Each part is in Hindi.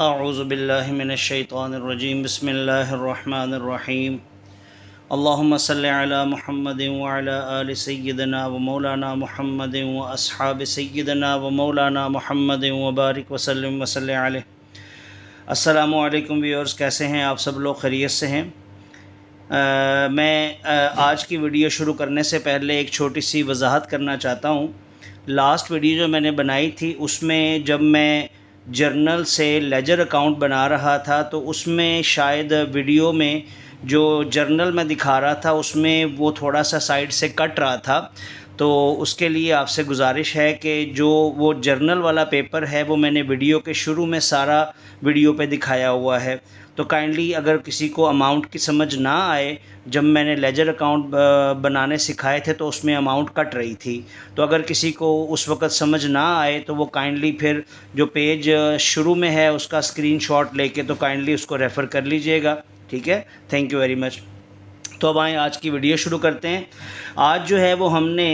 अऊज़ु बिल्लाहि मिनश्शैतानिर्रजीम बिस्मिल्लाहिर्रहमानिर्रहीम अल्लाहुम्मा सल्लि अला मुहम्मदिन व अला आलि सय्यिदिना व मौलाना मुहम्मदिन व अस्हाबि सय्यिदिना व मौलाना मुहम्मदिन व बारिक व सल्लिम व सल्लि अलैहि। अस्सलामु अलैकुम व्यूअर्स, कैसे हैं आप सब लोग? खैरियत से हैं? मैं आज की वीडियो शुरू करने से पहले एक छोटी सी वजाहत करना चाहता हूँ। लास्ट वीडियो जो मैंने बनाई थी उसमें जब मैं जर्नल से लेजर अकाउंट बना रहा था तो उसमें शायद वीडियो में जो जर्नल मैं दिखा रहा था उसमें वो थोड़ा सा साइड से कट रहा था। तो उसके लिए आपसे गुजारिश है कि जो वो जर्नल वाला पेपर है वो मैंने वीडियो के शुरू में सारा वीडियो पे दिखाया हुआ है। तो काइंडली अगर किसी को अमाउंट की समझ ना आए, जब मैंने लेजर अकाउंट बनाने सिखाए थे तो उसमें अमाउंट कट रही थी। तो अगर किसी को उस वक़्त समझ ना आए तो वो काइंडली फिर जो पेज शुरू में है उसका स्क्रीनशॉट लेके तो काइंडली उसको रेफ़र कर लीजिएगा। ठीक है, थैंक यू वेरी मच। तो अब आएँ आज की वीडियो शुरू करते हैं। आज जो है वो हमने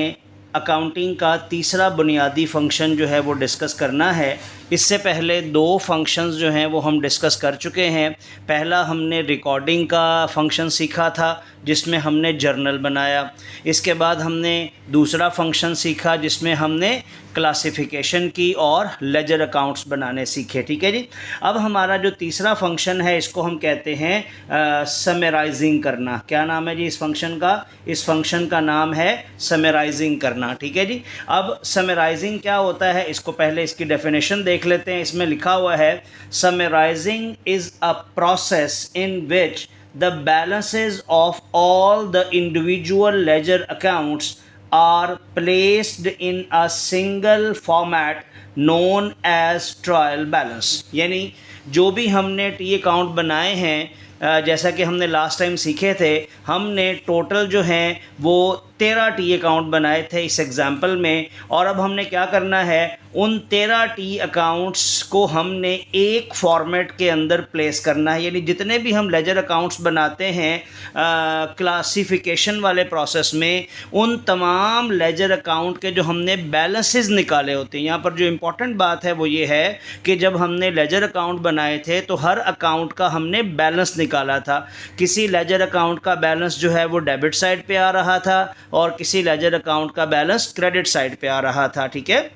अकाउंटिंग का तीसरा बुनियादी फ़ंक्शन जो है वो डिस्कस करना है। इससे पहले दो फंक्शंस जो हैं वो हम डिस्कस कर चुके हैं। पहला हमने रिकॉर्डिंग का फंक्शन सीखा था जिसमें हमने जर्नल बनाया। इसके बाद हमने दूसरा फंक्शन सीखा जिसमें हमने क्लासिफिकेशन की और लेजर अकाउंट्स बनाने सीखे। ठीक है जी। अब हमारा जो तीसरा फंक्शन है इसको हम कहते हैं समराइजिंग करना। क्या नाम है जी इस फंक्शन का? इस फंक्शन का नाम है समराइजिंग करना। ठीक है जी। अब समराइजिंग क्या होता है इसको पहले इसकी डेफिनेशन देख लेते हैं। इसमें लिखा हुआ है summarising is a process in which the balances of all the individual ledger accounts are placed in a single format known as trial balance। यानी जो भी हमने टी अकाउंट बनाए हैं, जैसा कि हमने लास्ट टाइम सीखे थे, हमने टोटल जो हैं वो 13 टी अकाउंट बनाए थे इस एग्ज़ाम्पल में। और अब हमने क्या करना है, उन 13 टी अकाउंट्स को हमने एक फॉर्मेट के अंदर प्लेस करना है। यानी जितने भी हम लेजर अकाउंट्स बनाते हैं क्लासिफिकेशन वाले प्रोसेस में, उन तमाम लेजर अकाउंट के जो हमने बैलेंसेस निकाले होते हैं। यहाँ पर जो इम्पोर्टेंट बात है वो ये है कि जब हमने लेजर अकाउंट बनाए थे तो हर अकाउंट का हमने बैलेंस निकाला था। किसी लेजर अकाउंट का बैलेंस जो है वो डेबिट साइड पे आ रहा था और किसी लेजर अकाउंट का बैलेंस क्रेडिट साइड पे आ रहा था। ठीक है।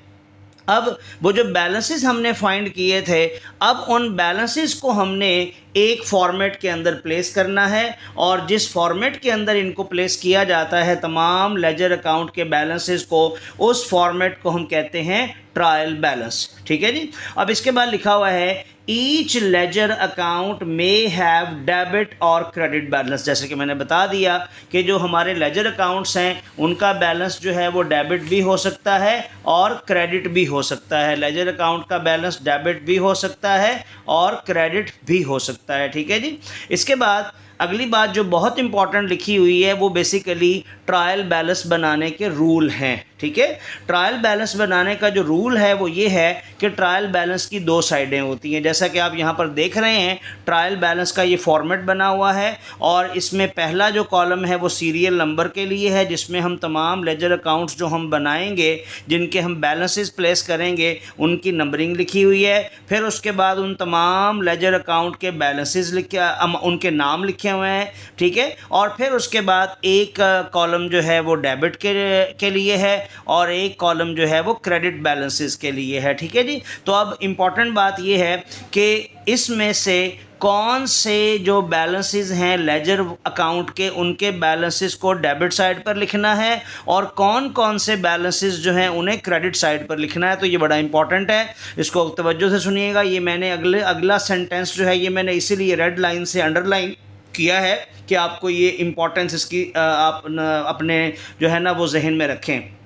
अब वो जो बैलेंसेस हमने फाइंड किए थे, अब उन बैलेंसेस को हमने एक फॉर्मेट के अंदर प्लेस करना है और जिस फॉर्मेट के अंदर इनको प्लेस किया जाता है तमाम लेजर अकाउंट के बैलेंसेस को, उस फॉर्मेट को हम कहते हैं ट्रायल बैलेंस। ठीक है जी। अब इसके बाद लिखा हुआ है each ledger account may have debit और क्रेडिट बैलेंस। जैसे कि मैंने बता दिया कि जो हमारे लेजर अकाउंट्स हैं उनका बैलेंस जो है वो डेबिट भी हो सकता है और क्रेडिट भी हो सकता है। लेजर अकाउंट का बैलेंस डेबिट भी हो सकता है और क्रेडिट भी हो सकता है। ठीक है जी। इसके बाद अगली बात जो बहुत इंपॉर्टेंट लिखी हुई है वो बेसिकली ट्रायल बैलेंस बनाने के रूल हैं। ठीक है। ट्रायल बैलेंस बनाने का जो रूल है वो ये है कि ट्रायल बैलेंस की दो साइडें होती हैं। जैसा कि आप यहाँ पर देख रहे हैं, ट्रायल बैलेंस का ये फॉर्मेट बना हुआ है और इसमें पहला जो कॉलम है वो सीरियल नंबर के लिए है जिसमें हम तमाम लेजर अकाउंट्स जो हम बनाएंगे, जिनके हम बैलेंसेस प्लेस करेंगे, उनकी नंबरिंग लिखी हुई है। फिर उसके बाद उन तमाम लेजर अकाउंट के बैलेंसेस उनके नाम लिखे हुए हैं। ठीक है। और फिर उसके बाद एक कॉलम जो है वो डेबिट के लिए है और एक कॉलम जो है वो क्रेडिट बैलेंसेस के लिए है। ठीक है जी। तो अब इम्पॉर्टेंट बात ये है कि इसमें से कौन से जो बैलेंसेस हैं लेजर अकाउंट के, उनके बैलेंसेस को डेबिट साइड पर लिखना है और कौन कौन से बैलेंसेस जो हैं उन्हें क्रेडिट साइड पर लिखना है। तो ये बड़ा इंपॉर्टेंट है, इसको तवज्जो से सुनिएगा। ये मैंने अगला सेंटेंस जो है ये मैंने इसीलिए रेड लाइन से अंडरलाइन किया है कि आपको ये इम्पोर्टेंस इसकी आप अपने जो है ना वो जहन में रखें।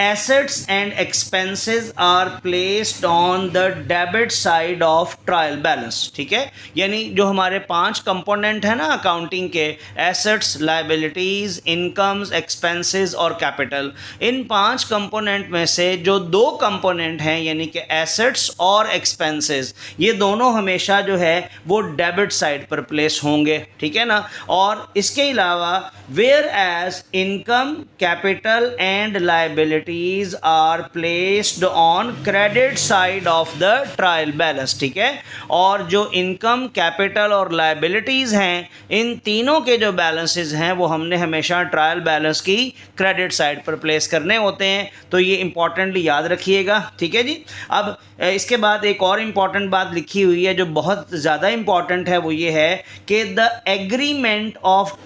Assets and expenses are placed on the debit side of trial balance। ठीक है। यानी जो हमारे 5 कंपोनेंट है ना अकाउंटिंग के, एसेट्स, लायबिलिटीज़, इनकम्स, एक्सपेंसेस और कैपिटल, इन 5 कंपोनेंट में से जो 2 कंपोनेंट हैं यानी कि एसेट्स और एक्सपेंसेस, ये दोनों हमेशा जो है वो डेबिट साइड पर प्लेस होंगे। ठीक है ना। और इसके अलावा whereas income, capital and liability liabilities are placed on credit side of the trial balance, ठीक है। और जो इनकम, कैपिटल और लायबिलिटीज़ हैं, इन तीनों के जो बैलेंसेस हैं वो हमने हमेशा ट्रायल बैलेंस की क्रेडिट साइड पर प्लेस करने होते हैं। तो ये इंपॉर्टेंटली याद रखिएगा, ठीक है जी। अब इसके बाद एक और इम्पॉर्टेंट बात लिखी हुई है जो बहुत ज़्यादा इम्पॉर्टेंट है, वो ये है कि the agreement of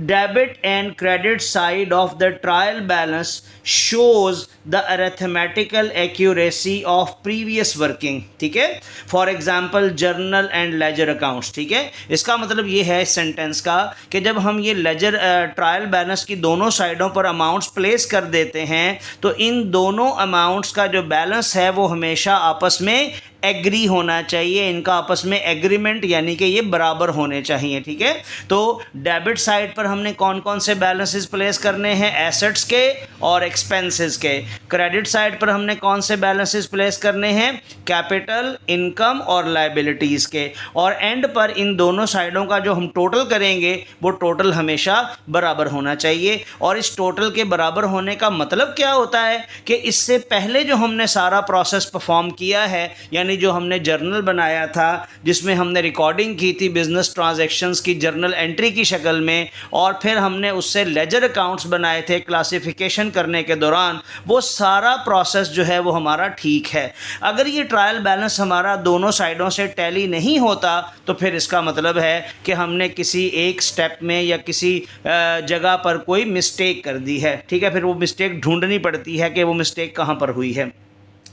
debit and credit side of the trial balance shows the arithmetical accuracy of previous working, ठीक है। For example journal and ledger accounts, ठीक है। इसका मतलब ये है इस सेंटेंस का कि जब हम ये लेजर ट्रायल बैलेंस की दोनों साइडों पर अमाउंट्स प्लेस कर देते हैं तो इन दोनों अमाउंट्स का जो बैलेंस है वो हमेशा आपस में एग्री होना चाहिए, इनका आपस में एग्रीमेंट यानी कि ये बराबर होने चाहिए, ठीक है। तो डेबिट साइड पर हमने कौन कौन से बैलेंसेस प्लेस करने हैं, एसेट्स के और एक्सपेंसेस के। क्रेडिट साइड पर हमने कौन से बैलेंसेस प्लेस करने हैं, कैपिटल, इनकम और लायबिलिटीज़ के। और एंड पर इन दोनों साइडों का जो हम टोटल करेंगे वो टोटल हमेशा बराबर होना चाहिए। और इस टोटल के बराबर होने का मतलब क्या होता है कि इससे पहले जो हमने सारा प्रोसेस परफॉर्म किया है, यानी जो हमने जर्नल बनाया था जिसमें हमने रिकॉर्डिंग की थी बिजनेस ट्रांजैक्शंस की जर्नल एंट्री की शक्ल में, और फिर हमने उससे लेजर अकाउंट्स बनाए थे क्लासिफिकेशन करने के दौरान, वो सारा प्रोसेस जो है वो हमारा ठीक है। अगर ये ट्रायल बैलेंस हमारा दोनों साइडों से टैली नहीं होता तो फिर इसका मतलब है कि हमने किसी एक स्टेप में या किसी जगह पर कोई मिस्टेक कर दी है, ठीक है। फिर वो मिस्टेक ढूंढनी पड़ती है कि वो मिस्टेक कहाँ पर हुई है,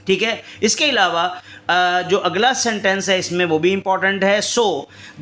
ठीक है। इसके अलावा जो अगला सेंटेंस है इसमें वो भी इंपॉर्टेंट है। So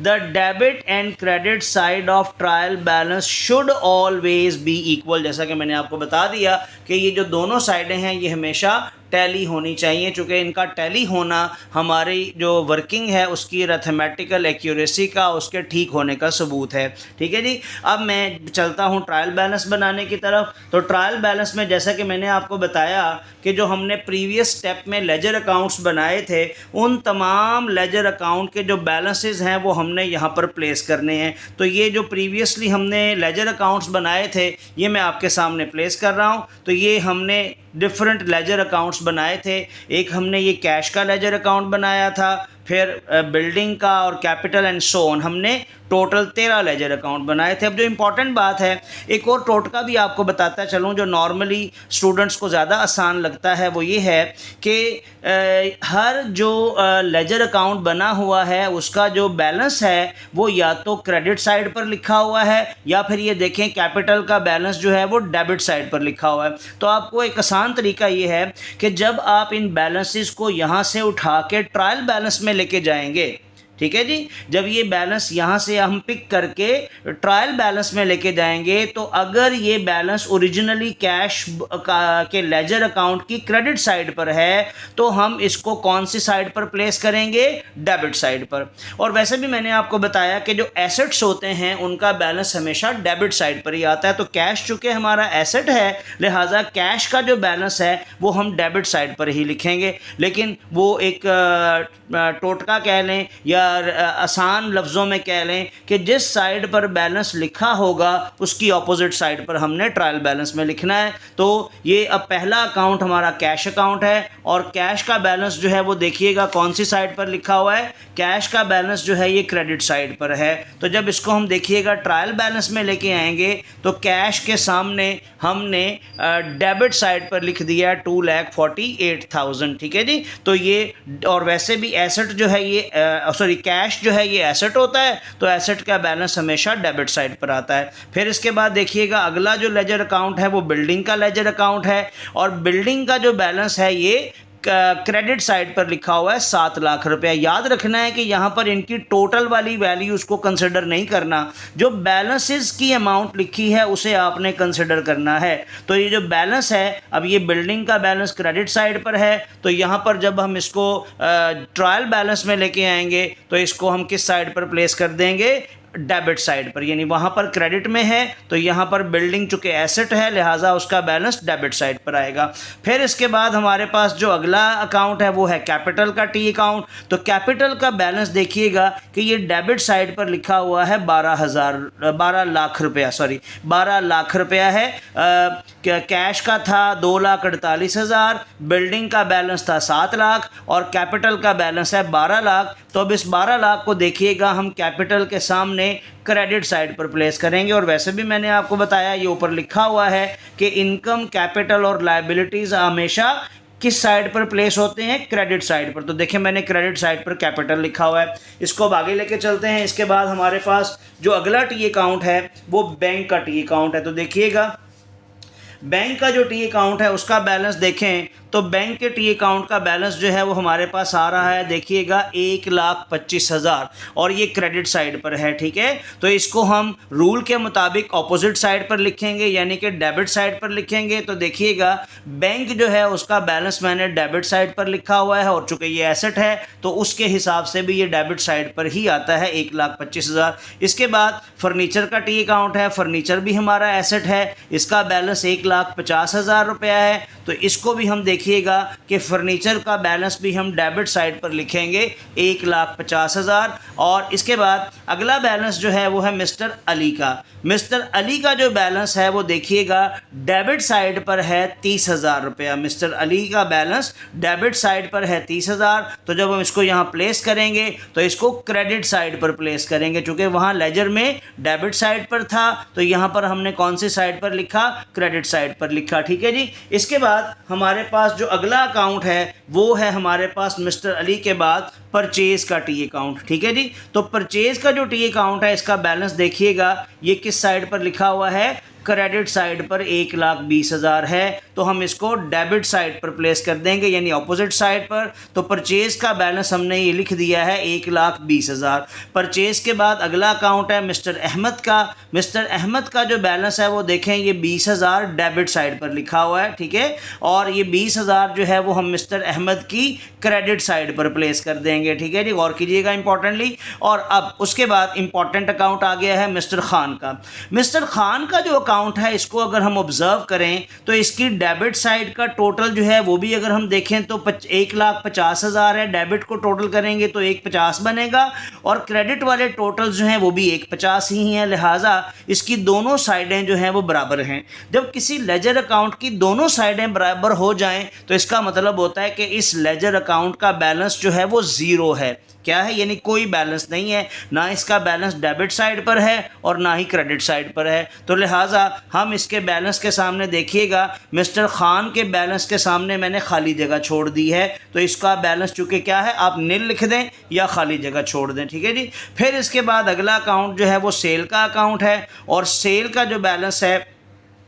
the debit and credit side of trial balance should always be equal. जैसा कि मैंने आपको बता दिया कि ये जो दोनों साइडें हैं ये हमेशा टैली होनी चाहिए, चूँकि इनका टैली होना हमारी जो वर्किंग है उसकी अरिथमेटिकल एक्यूरेसी का, उसके ठीक होने का सबूत है, ठीक है जी। अब मैं चलता हूँ ट्रायल बैलेंस बनाने की तरफ। तो ट्रायल बैलेंस में जैसा कि मैंने आपको बताया कि जो हमने प्रीवियस स्टेप में लेजर अकाउंट्स बनाए थे, उन तमाम लेजर अकाउंट के जो बैलेंसेस हैं वो हमने यहाँ पर प्लेस करने हैं। तो ये जो प्रीवियसली हमने लेजर अकाउंट्स बनाए थे ये मैं आपके सामने प्लेस कर रहा हूँ। तो ये हमने डिफरेंट लेजर अकाउंट्स बनाए थे। एक हमने ये कैश का लेजर अकाउंट बनाया था, फिर बिल्डिंग का और कैपिटल एंड सो ऑन, हमने टोटल 13 लेजर अकाउंट बनाए थे। अब जो इम्पॉर्टेंट बात है, एक और टोटका भी आपको बताता चलूँ जो नॉर्मली स्टूडेंट्स को ज़्यादा आसान लगता है, वो ये है कि हर जो लेजर अकाउंट बना हुआ है उसका जो बैलेंस है वो या तो क्रेडिट साइड पर लिखा हुआ है या फिर ये देखें कैपिटल का बैलेंस जो है वो डेबिट साइड पर लिखा हुआ है। तो आपको एक आसान तरीका ये है कि जब आप इन बैलेंसेस को यहाँ से उठा के ट्रायल बैलेंस में लेके जाएंगे, ठीक है जी, जब ये बैलेंस यहाँ से हम पिक करके ट्रायल बैलेंस में लेके जाएंगे तो अगर ये बैलेंस ओरिजिनली कैश के लेजर अकाउंट की क्रेडिट साइड पर है तो हम इसको कौन सी साइड पर प्लेस करेंगे, डेबिट साइड पर। और वैसे भी मैंने आपको बताया कि जो एसेट्स होते हैं उनका बैलेंस हमेशा डेबिट साइड पर ही आता है। तो कैश चूँकि हमारा एसेट है लिहाजा कैश का जो बैलेंस है वो हम डेबिट साइड पर ही लिखेंगे। लेकिन वो एक टोटका कह लें या आसान लफ्ज़ों में कह लें कि जिस साइड पर बैलेंस लिखा होगा उसकी ऑपोजिट साइड पर हमने ट्रायल बैलेंस में लिखना है। तो ये अब पहला अकाउंट हमारा कैश अकाउंट है और कैश का बैलेंस जो है वो देखिएगा कौन सी साइड पर लिखा हुआ है, कैश का बैलेंस जो है ये क्रेडिट साइड पर है। तो जब इसको हम देखिएगा ट्रायल बैलेंस में लेके आएंगे तो कैश के सामने हमने डेबिट साइड पर लिख दिया 2,48,000, ठीक है जी। तो ये, और वैसे भी एसेट जो है ये कैश जो है ये एसेट होता है तो एसेट का बैलेंस हमेशा डेबिट साइड पर आता है। फिर इसके बाद देखिएगा अगला जो लेजर अकाउंट है वो बिल्डिंग का लेजर अकाउंट है और बिल्डिंग का जो बैलेंस है ये क्रेडिट साइड पर लिखा हुआ है 7 लाख रुपया। याद रखना है कि यहाँ पर इनकी टोटल वाली वैल्यू उसको कंसिडर नहीं करना, जो बैलेंसेस की अमाउंट लिखी है उसे आपने कंसिडर करना है। तो ये जो बैलेंस है, अब ये बिल्डिंग का बैलेंस क्रेडिट साइड पर है तो यहाँ पर जब हम इसको ट्रायल बैलेंस में लेके आएंगे तो इसको हम किस साइड पर प्लेस कर देंगे, डेबिट साइड पर, यानी वहाँ पर क्रेडिट में है तो यहाँ पर बिल्डिंग चूँकि एसेट है लिहाजा उसका बैलेंस डेबिट साइड पर आएगा। फिर इसके बाद हमारे पास जो अगला अकाउंट है वो है कैपिटल का टी अकाउंट। तो कैपिटल का बैलेंस देखिएगा कि ये डेबिट साइड पर लिखा हुआ है 12 लाख रुपया है। कैश का था 2,48,000, बिल्डिंग का बैलेंस था 7 लाख और कैपिटल का बैलेंस है 12 लाख। तो अब इस 12 लाख को देखिएगा हम कैपिटल के सामने क्रेडिट साइड पर प्लेस करेंगे। और वैसे भी मैंने आपको बताया ये ऊपर लिखा हुआ है कि इनकम, कैपिटल और लायबिलिटीज़ हमेशा किस साइड पर प्लेस होते हैं, क्रेडिट साइड पर। तो देखिए मैंने क्रेडिट साइड पर कैपिटल लिखा हुआ है। इसको अब आगे लेके चलते हैं। इसके बाद हमारे पास जो अगला टी अकाउंट है वो बैंक का टी अकाउंट है। तो देखिएगा बैंक का जो टी अकाउंट है उसका बैलेंस देखें तो बैंक के टी अकाउंट का बैलेंस जो है वो हमारे पास आ रहा है, देखिएगा 1,25,000 और ये क्रेडिट साइड पर है। ठीक है, तो इसको हम रूल के मुताबिक ऑपोजिट साइड पर लिखेंगे यानी कि डेबिट साइड पर लिखेंगे। तो देखिएगा बैंक जो है उसका बैलेंस मैंने डेबिट साइड पर लिखा हुआ है और चूंकि ये एसेट है तो उसके हिसाब से भी ये डेबिट साइड पर ही आता है 1,25,000। इसके बाद फर्नीचर का टी अकाउंट है, फर्नीचर भी हमारा एसेट है, इसका बैलेंस 1,50,000 रुपया है। तो इसको भी हम देखिएगा कि फर्नीचर का बैलेंस भी हम डेबिट साइड पर लिखेंगे 1,50,000। और इसके बाद अगला बैलेंस जो है वो है मिस्टर अली का। मिस्टर अली का जो बैलेंस है वो देखिएगा डेबिट साइड पर है 30,000 रुपया। मिस्टर अली का बैलेंस डेबिट साइड पर है 30,000। तो जब हम इसको यहाँ प्लेस करेंगे तो इसको क्रेडिट साइड पर प्लेस करेंगे, चूँकि वहाँ लेजर में डेबिट साइड पर था तो यहाँ पर हमने कौन सी साइड पर लिखा, क्रेडिट साइड पर लिखा। ठीक है जी। इसके बाद हमारे पास जो अगला अकाउंट है वो है हमारे पास मिस्टर अली के बाद परचेज का टी अकाउंट। ठीक है जी। तो परचेज का जो टी अकाउंट है इसका बैलेंस देखिएगा ये किस साइड पर लिखा हुआ है, क्रेडिट साइड पर 1,20,000 है। तो हम इसको डेबिट साइड पर प्लेस कर देंगे यानी ऑपोजिट साइड पर। तो परचेज का बैलेंस हमने ये लिख दिया है 1,20,000। परचेज के बाद अगला अकाउंट है मिस्टर अहमद का। मिस्टर अहमद का जो बैलेंस है वो देखें ये 20,000 डेबिट साइड पर लिखा हुआ है। ठीक है, और ये 20,000 जो है वो हम मिस्टर अहमद की क्रेडिट साइड पर प्लेस कर देंगे। ठीक है जी, गौर कीजिएगा इंपॉर्टेंटली। और अब उसके बाद इंपॉर्टेंट अकाउंट आ गया है मिस्टर खान का। मिस्टर खान का जो अकाउंट है इसको अगर हम ऑब्जर्व करें तो इसकी डेबिट साइड का टोटल जो है वो भी अगर हम देखें तो 1,50,000 है। डेबिट को टोटल करेंगे तो 1,50 बनेगा और क्रेडिट वाले टोटल जो हैं वो भी 1,50 ही हैं। लिहाजा इसकी दोनों साइडें जो हैं वो बराबर हैं। जब किसी लेजर अकाउंट की दोनों साइडें बराबर हो जाएं तो इसका मतलब होता है कि इस लेजर अकाउंट का बैलेंस जो है वो ज़ीरो है। क्या है, यानी कोई बैलेंस नहीं है, ना इसका बैलेंस डेबिट साइड पर है और ना ही क्रेडिट साइड पर है। तो लिहाजा हम इसके बैलेंस के सामने देखिएगा मिस्टर खान के बैलेंस के सामने मैंने खाली जगह छोड़ दी है। तो इसका बैलेंस चूँकि क्या है, आप नील लिख दें या खाली जगह छोड़ दें। ठीक है जी। फिर इसके बाद अगला अकाउंट जो है वो सेल का अकाउंट है और सेल का जो बैलेंस है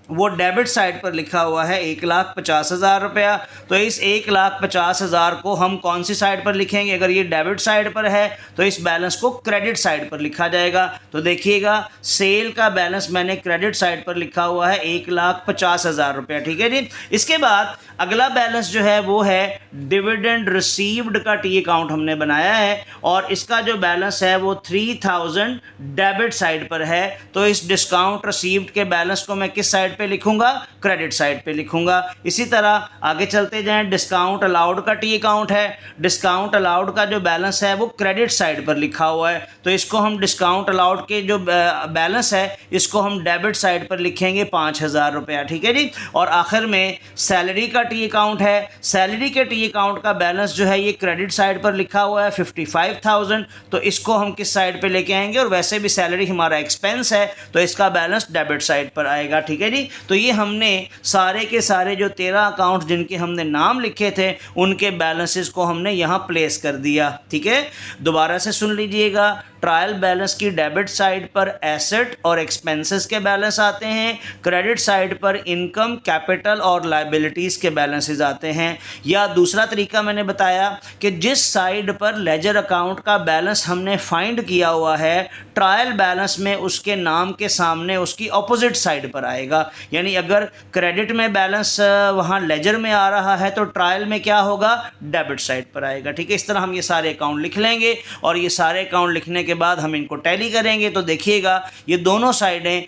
वो डेबिट साइड पर लिखा हुआ है 1,50,000 रुपया। तो इस 1,50,000 को हम कौन सी साइड पर लिखेंगे, अगर ये डेबिट साइड पर है तो इस बैलेंस को क्रेडिट साइड पर लिखा जाएगा। तो देखिएगा सेल का बैलेंस मैंने क्रेडिट साइड पर लिखा हुआ है 1,50,000 रुपया। ठीक है जी। इसके बाद अगला बैलेंस जो है वो है डिविडेंड रिसीव्ड का टी अकाउंट हमने बनाया है और इसका जो बैलेंस है वो 3,000 डेबिट साइड पर है। तो इस डिस्काउंट रिसीव्ड के बैलेंस को मैं किस साइड पे लिखूंगा, क्रेडिट साइड पे लिखूंगा। इसी तरह आगे चलते जाएं, डिस्काउंट अलाउड का टी अकाउंट है। डिस्काउंट अलाउड का जो बैलेंस है वो क्रेडिट साइड पर लिखा हुआ है। तो इसको हम डिस्काउंट अलाउड के जो बैलेंस है इसको हम डेबिट साइड पर लिखेंगे 5,000 रुपया। ठीक है जी। और आखिर में सैलरी का टी अकाउंट है। सैलरी के टी अकाउंट का बैलेंस जो है ये क्रेडिट साइड पर लिखा हुआ है 55,000। तो इसको हम किस साइड पे लेके आएंगे, और वैसे भी सैलरी हमारा एक्सपेंस है तो इसका बैलेंस डेबिट साइड पर आएगा। ठीक है जी। तो ये हमने सारे के सारे जो 13 अकाउंट जिनके हमने नाम लिखे थे उनके बैलेंसेस को हमने यहाँ प्लेस कर दिया। ठीक है, दोबारा से सुन लीजिएगा। ट्रायल बैलेंस की डेबिट साइड पर एसेट और एक्सपेंसेस के बैलेंस आते हैं, क्रेडिट साइड पर इनकम, कैपिटल और लायबिलिटीज़ के बैलेंसेस आते हैं। या दूसरा तरीका मैंने बताया कि जिस साइड पर लेजर अकाउंट का बैलेंस हमने फाइंड किया हुआ है ट्रायल बैलेंस में उसके नाम के सामने उसकी ऑपोजिट साइड पर आएगा। यानी अगर क्रेडिट में बैलेंस वहाँ लेजर में आ रहा है तो ट्रायल में क्या होगा, डेबिट साइड पर आएगा। ठीक है, इस तरह हम ये सारे अकाउंट लिख लेंगे और ये सारे अकाउंट लिखने के बाद हम इनको टैली करेंगे तो देखिएगा ये दोनों साइडें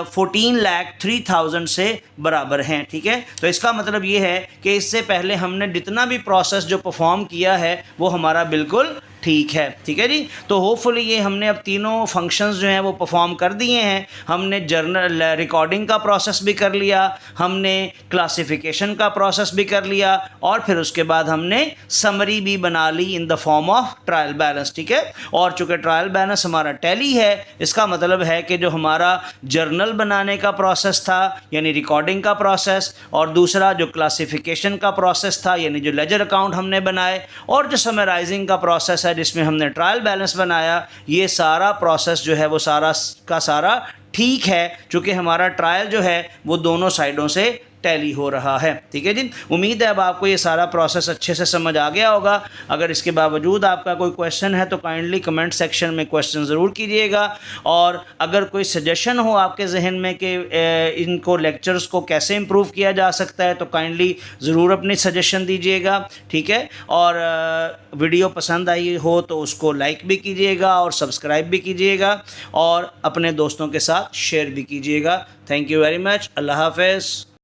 14,03,000 से बराबर हैं। ठीक है, तो इसका मतलब ये है कि इससे पहले हमने जितना भी प्रोसेस जो परफॉर्म किया है वो हमारा बिल्कुल ठीक है। ठीक है जी, तो होपफुली ये हमने अब तीनों फंक्शंस जो हैं वो परफॉर्म कर दिए हैं। हमने जर्नल रिकॉर्डिंग का प्रोसेस भी कर लिया, हमने क्लासिफिकेशन का प्रोसेस भी कर लिया और फिर उसके बाद हमने समरी भी बना ली in the form of trial balance. ठीक है, और चूँकि ट्रायल बैलेंस हमारा टैली है, इसका मतलब है कि जो हमारा जर्नल बनाने का प्रोसेस था यानी रिकॉर्डिंग का प्रोसेस, और दूसरा जो क्लासिफिकेशन का प्रोसेस था यानी जो लेजर अकाउंट हमने बनाए, और जो समराइजिंग का प्रोसेस है जिसमें हमने ट्रायल बैलेंस बनाया, ये सारा प्रोसेस जो है वो सारा का सारा ठीक है, चूँकि हमारा ट्रायल जो है वो दोनों साइडों से टैली हो रहा है। ठीक है जी, उम्मीद है अब आपको ये सारा प्रोसेस अच्छे से समझ आ गया होगा। अगर इसके बावजूद आपका कोई क्वेश्चन है तो काइंडली कमेंट सेक्शन में क्वेश्चन ज़रूर कीजिएगा, और अगर कोई सजेशन हो आपके जहन में कि इनको लेक्चर्स को कैसे इम्प्रूव किया जा सकता है तो काइंडली ज़रूर अपनी सजेशन दीजिएगा। ठीक है, और वीडियो पसंद आई हो तो उसको लाइक भी कीजिएगा और सब्सक्राइब भी कीजिएगा और अपने दोस्तों के साथ शेयर भी कीजिएगा। Thank you very much. अल्लाह हाफ़िज़।